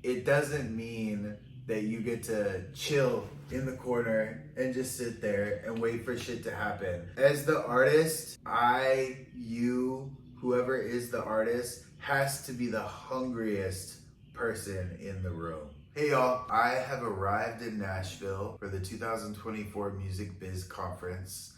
it doesn't mean that you get to chill in the corner and just sit there and wait for shit to happen. As the artist, whoever is the artist, has to be the hungriest person in the room. Hey y'all, I have arrived in Nashville for the 2024 Music Biz Conference.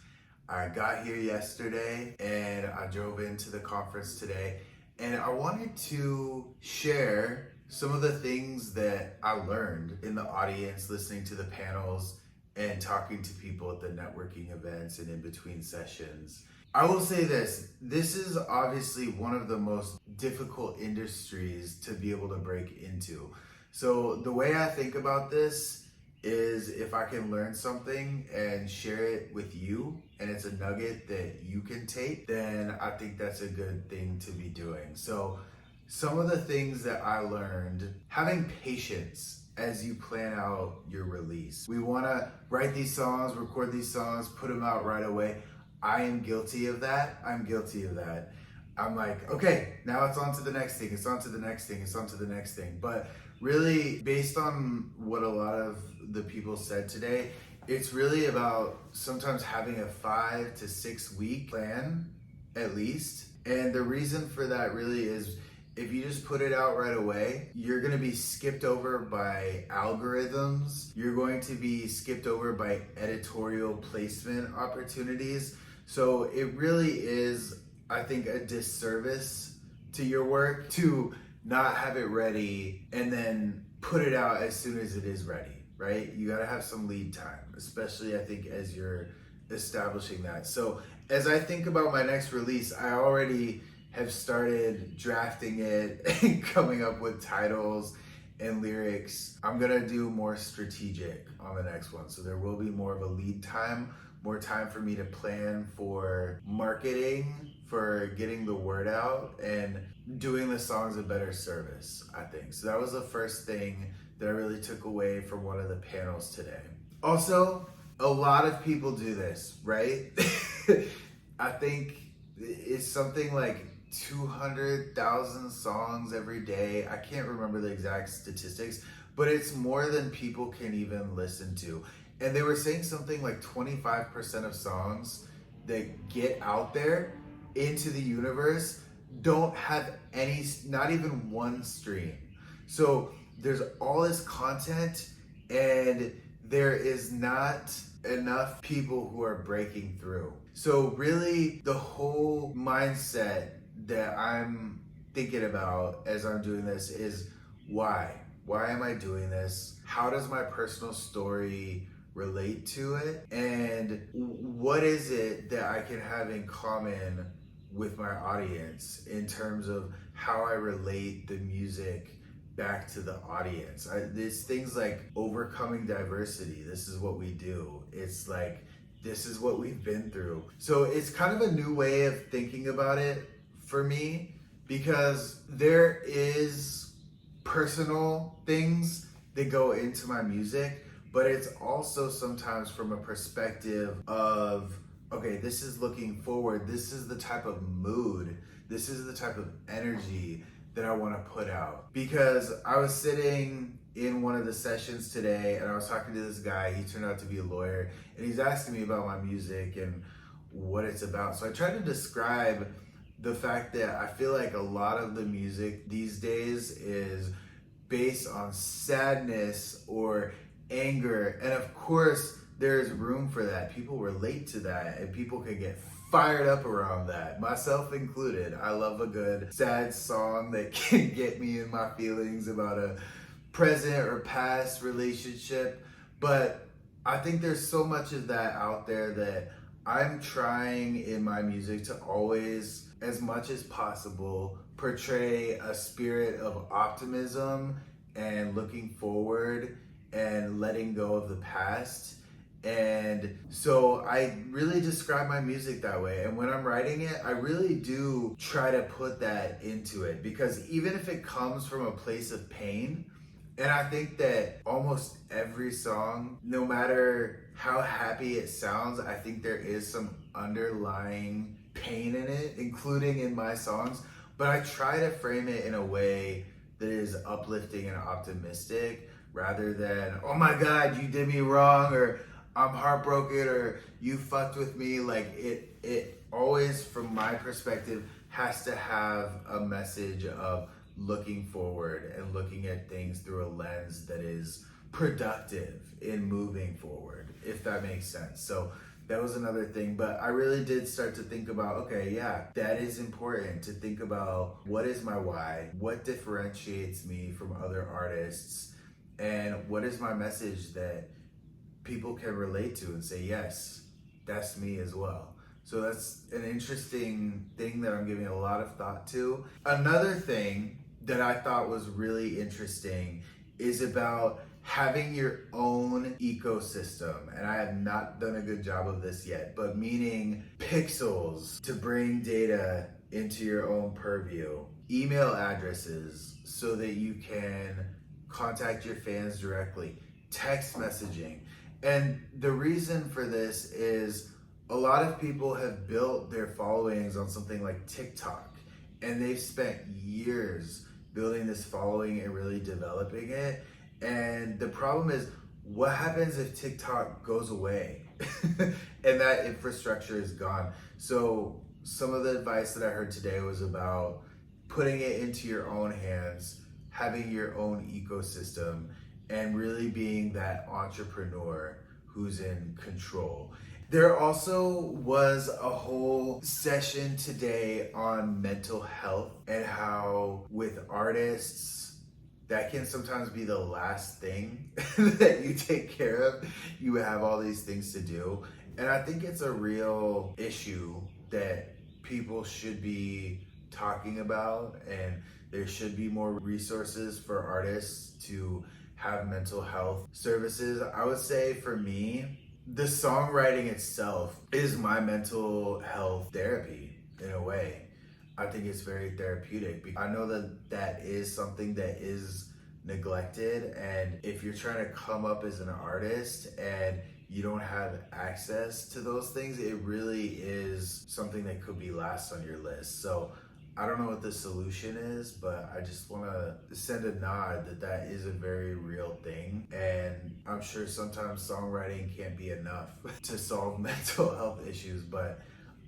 I got here yesterday and I drove into the conference today, and I wanted to share some of the things that I learned in the audience, listening to the panels and talking to people at the networking events and in between sessions. I will say this is obviously one of the most difficult industries to be able to break into. So the way I think about this is, if I can learn something and share it with you, and it's a nugget that you can take, then I think that's a good thing to be doing. So some of the things that I learned: having patience as you plan out your release. We want to write these songs, record these songs, put them out right away. I am guilty of that. I'm like, okay, now it's on to the next thing. It's on to the next thing. It's on to the next thing. But really, based on what a lot of the people said today, it's really about sometimes having a 5 to 6 week plan at least. And the reason for that really is, if you just put it out right away, you're going to be skipped over by algorithms. You're going to be skipped over by editorial placement opportunities. So it really is, I think, a disservice to your work to not have it ready and then put it out as soon as it is ready, right? You got to have some lead time, especially I think as you're establishing that. So as I think about my next release, I already have started drafting it and coming up with titles and lyrics. I'm gonna do more strategic on the next one. So there will be more of a lead time, more time for me to plan for marketing, for getting the word out, and doing the songs a better service, I think. So that was the first thing that I really took away from one of the panels today. Also, a lot of people do this, right? I think it's something like 200,000 songs every day. I can't remember the exact statistics, but it's more than people can even listen to. And they were saying something like 25% of songs that get out there into the universe don't have any, not even one stream. So there's all this content, and there is not enough people who are breaking through. So really, the whole mindset that I'm thinking about as I'm doing this is, why? Why am I doing this? How does my personal story relate to it? And what is it that I can have in common with my audience in terms of how I relate the music back to the audience? There's things like overcoming diversity. This is what we do. It's like, this is what we've been through. So it's kind of a new way of thinking about it for me, because there is personal things that go into my music, but it's also sometimes from a perspective of, okay, this is looking forward. This is the type of mood, this is the type of energy that I want to put out. Because I was sitting in one of the sessions today and I was talking to this guy. He turned out to be a lawyer, and he's asking me about my music and what it's about. So I tried to describe the fact that I feel like a lot of the music these days is based on sadness or anger. And of course, there's room for that. People relate to that, and people can get fired up around that, myself included. I love a good sad song that can get me in my feelings about a present or past relationship. But I think there's so much of that out there that I'm trying in my music to always, as much as possible, portray a spirit of optimism and looking forward and letting go of the past. And so I really describe my music that way. And when I'm writing it, I really do try to put that into it, because even if it comes from a place of pain, and I think that almost every song, no matter how happy it sounds, I think there is some underlying pain in it, including in my songs. But I try to frame it in a way that is uplifting and optimistic rather than, oh my God, you did me wrong, or I'm heartbroken, or you fucked with me. Like it always, from my perspective, has to have a message of looking forward and looking at things through a lens that is productive in moving forward, if that makes sense. So that was another thing, but I really did start to think about, okay, yeah, that is important to think about. What is my why? What differentiates me from other artists? And what is my message that people can relate to and say, yes, that's me as well? So that's an interesting thing that I'm giving a lot of thought to. Another thing that I thought was really interesting is about having your own ecosystem. And I have not done a good job of this yet, but meaning pixels to bring data into your own purview, email addresses so that you can contact your fans directly, text messaging. And the reason for this is a lot of people have built their followings on something like TikTok, and they've spent years building this following and really developing it. And the problem is, what happens if TikTok goes away and that infrastructure is gone? So some of the advice that I heard today was about putting it into your own hands, having your own ecosystem, and really being that entrepreneur who's in control. There also was a whole session today on mental health and how with artists, that can sometimes be the last thing that you take care of. You have all these things to do. And I think it's a real issue that people should be talking about, and there should be more resources for artists to have mental health services. I would say for me, the songwriting itself is my mental health therapy in a way. I think it's very therapeutic. I know that that is something that is neglected, and if you're trying to come up as an artist and you don't have access to those things, it really is something that could be last on your list. So I don't know what the solution is, but I just want to send a nod that that is a very real thing. And I'm sure sometimes songwriting can't be enough to solve mental health issues, but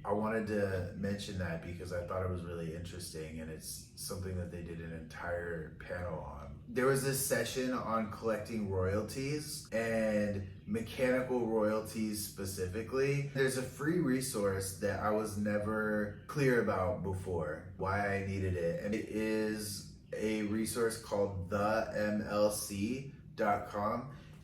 I wanted to mention that because I thought it was really interesting, and it's something that they did an entire panel on. There was this session on collecting royalties and mechanical royalties specifically. There's a free resource that I was never clear about before, why I needed it. And it is a resource called themlc.com.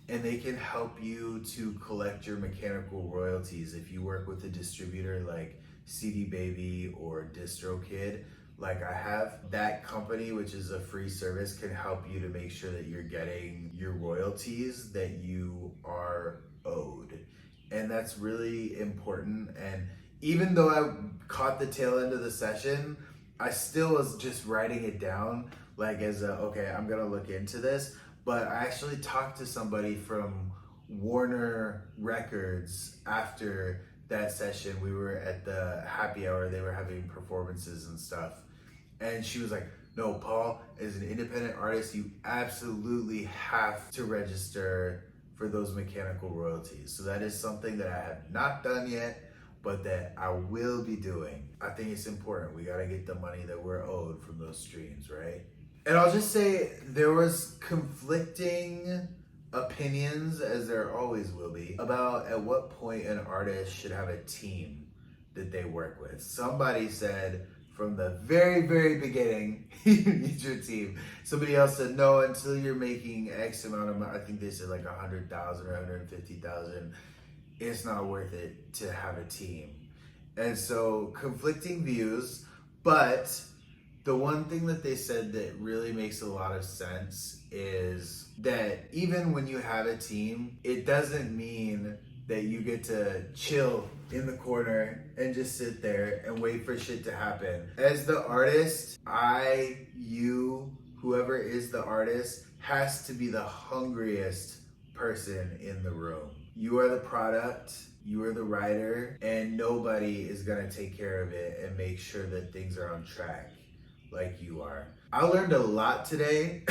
And they can help you to collect your mechanical royalties. If you work with a distributor like CD Baby or DistroKid, like I have, that company, which is a free service, can help you to make sure that you're getting your royalties that you are owed. And that's really important. And even though I caught the tail end of the session, I still was just writing it down like as a, okay, I'm gonna look into this. But I actually talked to somebody from Warner Records after that session. We were at the happy hour, they were having performances and stuff. And she was like, no, Paul, as an independent artist, you absolutely have to register for those mechanical royalties. So that is something that I have not done yet, but that I will be doing. I think it's important. We gotta get the money that we're owed from those streams, right? And I'll just say there was conflicting opinions, as there always will be, about at what point an artist should have a team that they work with. Somebody said from the very, very beginning, you need your team. Somebody else said, no, until you're making X amount of money, I think they said like 100,000 or 150,000, it's not worth it to have a team. And so conflicting views, but the one thing that they said that really makes a lot of sense is that even when you have a team, it doesn't mean that you get to chill in the corner and just sit there and wait for shit to happen. As the artist, you, whoever is the artist, has to be the hungriest person in the room. You are the product, you are the writer, and nobody is gonna take care of it and make sure that things are on track like you are. I learned a lot today.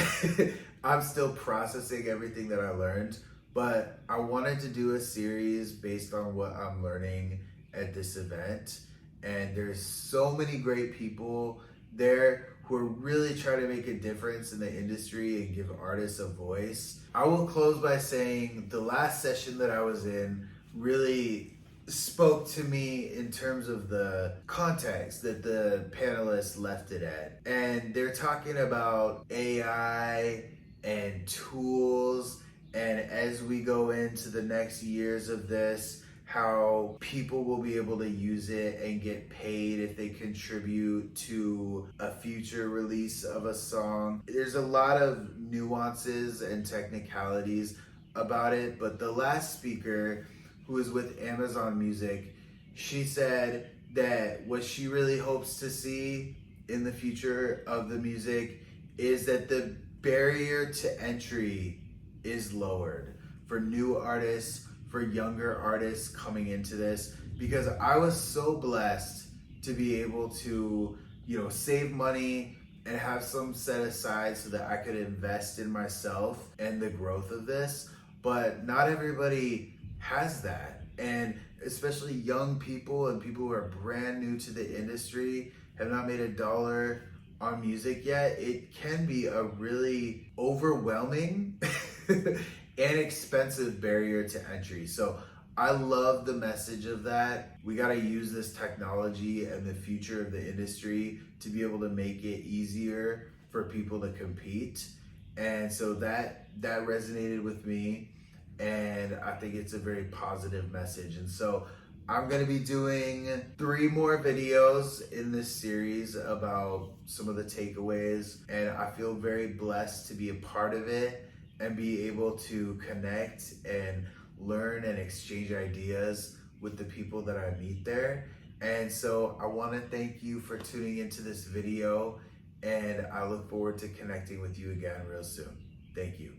I'm still processing everything that I learned, but I wanted to do a series based on what I'm learning at this event. And there's so many great people there who are really trying to make a difference in the industry and give artists a voice. I will close by saying the last session that I was in really spoke to me in terms of the context that the panelists left it at. And they're talking about AI and tools, and as we go into the next years of this, how people will be able to use it and get paid if they contribute to a future release of a song. There's a lot of nuances and technicalities about it, but the last speaker, who is with Amazon Music, she said that what she really hopes to see in the future of the music is that the barrier to entry is lowered for new artists, for younger artists coming into this, because I was so blessed to be able to, save money and have some set aside so that I could invest in myself and the growth of this. But not everybody has that. And especially young people and people who are brand new to the industry, have not made a dollar on music yet, it can be a really overwhelming and expensive barrier to entry. So I love the message of that. We got to use this technology and the future of the industry to be able to make it easier for people to compete. And so that resonated with me, and I think it's a very positive message. And so I'm going to be doing 3 more videos in this series about some of the takeaways, and I feel very blessed to be a part of it and be able to connect and learn and exchange ideas with the people that I meet there. And so I want to thank you for tuning into this video, and I look forward to connecting with you again real soon. Thank you.